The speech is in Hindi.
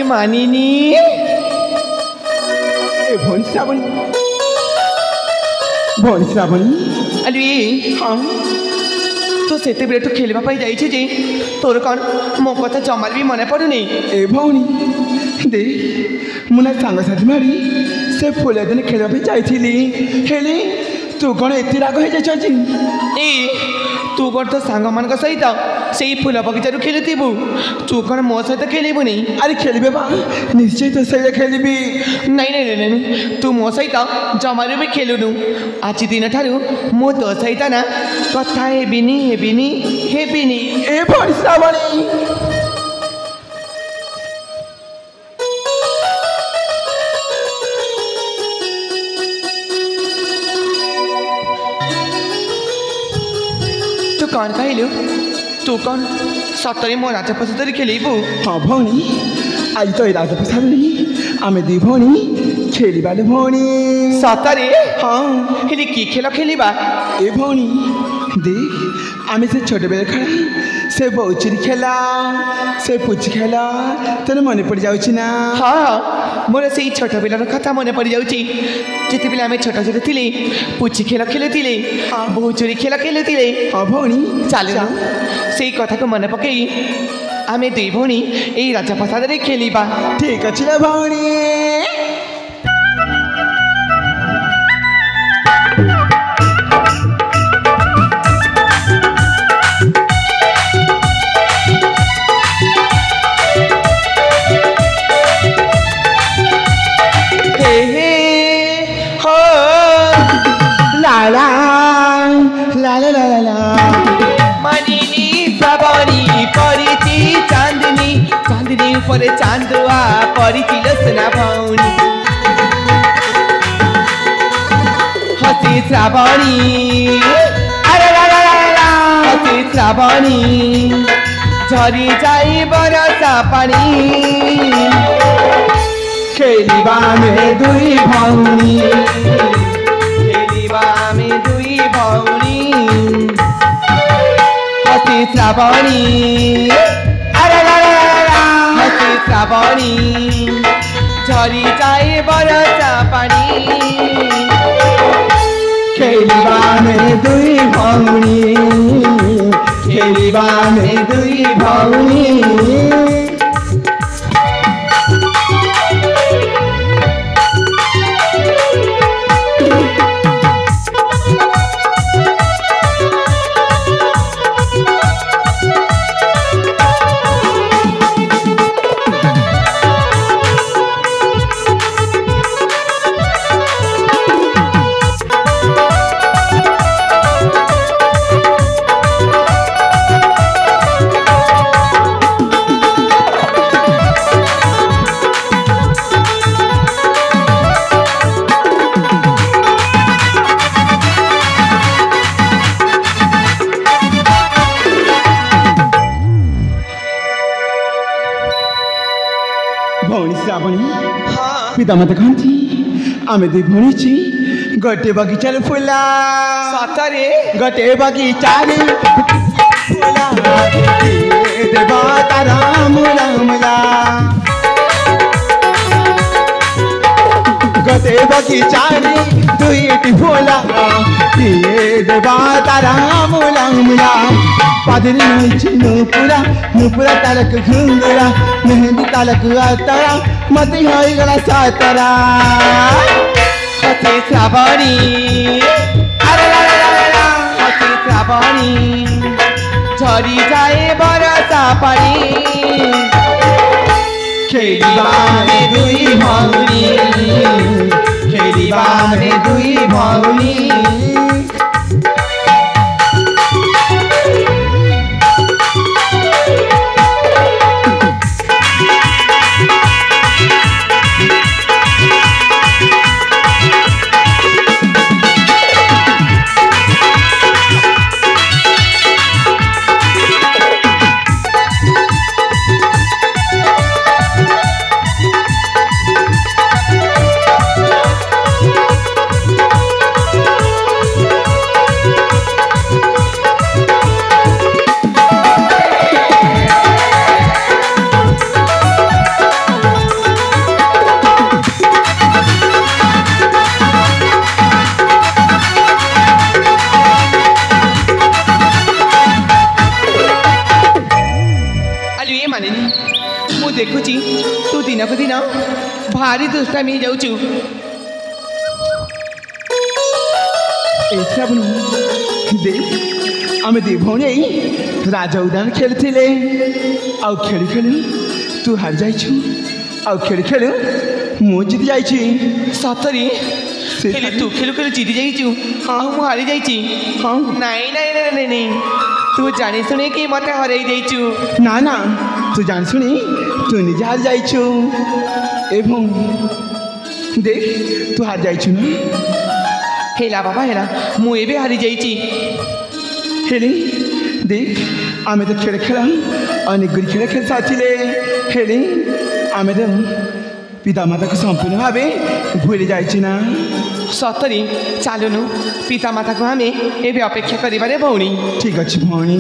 मानिनी भौणी श्रावणी अरे हाँ तो से खेलवाई जाइए तोर कौन मो कथा जमार भी मन पड़ुनी ए भौणी दे मुना सांगसाथी मारी से फुल दिन खेलवाई जाइली तू कौन एत राग हो ए तू कौन तो सांग मान सहित से फूल बगीचार खेलुबू तू कौन मो सहित खेलबुनी अरे खेलिबे बा निश्चय तो सही खेलिबी नहीं नहीं नहीं नहीं तू मो सहित जमार भी खेलुनु आज दिन ठारू मो तो सहित ना कथा हेबिनी हेबिनी हेबिनी ए भौणी श्रावणी कौन कहलु तू कौन सतरे मो राजप्रसाद खेलबू हाँ भौणी आज तो राजप्रसाद आम दी भौणी खेलिबाले भौणी सतरे हाँ हेली की खेल खेलिबा ए भौणी देख आम से छोट बेले खेला से बौचुरी खेला से पुची खेला तेरे मन पड़ जाऊँ ना हाँ मोर से छोट बेलार कथा मन पड़ जाऊँगी जिते बेले आम छोट छोट थी पुची खेल खेलुले बहुचोरी खेल खेलुले हाँ भौणी चल से कथा को मन पकई आम दुई भौणी यही राजप्रसाद खेलिबा ठीक अच्छे भौणी परे चांदुआ परिचिल सुना भौणी हसी श्रावणी हसी श्रावणी झरी जाई बरसा पानी खेलिबा में दुई भौणी खेलिबा में दुई भौणी हसी श्रावणी श्रावणी झरी जाए बरसा पानी खेलिबा में दुई भौणी खेलिबा में दुई भौणी पितामाता कहती आम दुई भौणी गोटे बगीचार फुला सतरे गोटे बगीचार फुला देवा तारा मुला मुला गोटे बगीचार दुईटी फुला देवा तारा मुला मुला पादरी नाची नुपुरा नुपुरा तालक घुंगरा मेहंदी तालक आतरा मती होई गला सातरा हसी श्रावणी हसी श्रावणी झरी जाए बरसा पानी खेलिबा में दुई भौणी खेलिबा में दुई भौणी ଭାରି ଦୁଷ୍ଟାମି ହେଇଯାଉଛୁ। ଏ ଶ୍ରାବଣୀ ଦେ ଆମେ ଦି ଭଉଣୀ ଏଇ ରାଜ ଉଦ୍ୟାନ ଖେଳୁଥିଲେ। ଆଉ ଖେଳୁ ଖେଳୁ ତୁ ହାରି ଯାଇଛୁ, ଆଉ ଖେଳୁ ଖେଳୁ ମୁଁ ଜିତି ଯାଇଛି। ସତରେ ହେଲେ ତୁ ଖେଳୁ ଖେଳୁ ଜିତି ଯାଇଛୁ ଆଉ ମୁଁ ହାରି ଯାଇଛି। ହଁ ନାଇଁ ନାଇଁ ନାଇଁ ନାଇଁ ନାଇଁ ତୁ ଜାଣି ଶୁଣିକି ମୋତେ ହରେଇ ଦେଇଛୁ। ନା ନା ତୁ ଜାଣି ଶୁଣି ତୁ ନିଜେ ହାରି ଯାଇଛୁ। ଏ ଭଉଣୀ ଦେଖ ତୁ ହାରି ଯାଇଛୁ ନା। ହେଲା ବାବା ହେଲା, ମୁଁ ଏବେ ହାରି ଯାଇଛି। ହେଲେ ଦେଖ ଆମେ ତ ଖେଳ ଖେଳ ଅନେକ ଗୁଡ଼ିଏ ଖେଳ ଖେଳି ସାରିଥିଲେ। ହେଲେ ଆମେ ତ ପିତାମାତାକୁ ସମ୍ପୂର୍ଣ୍ଣ ଭାବେ ଭୁଲି ଯାଇଛି ନା। ସତରେ ଚାଲୁନୁ ପିତାମାତାକୁ ଆମେ ଏବେ ଅପେକ୍ଷା କରିବାରେ ଭଉଣୀ। ଠିକ୍ ଅଛି ଭଉଣୀ।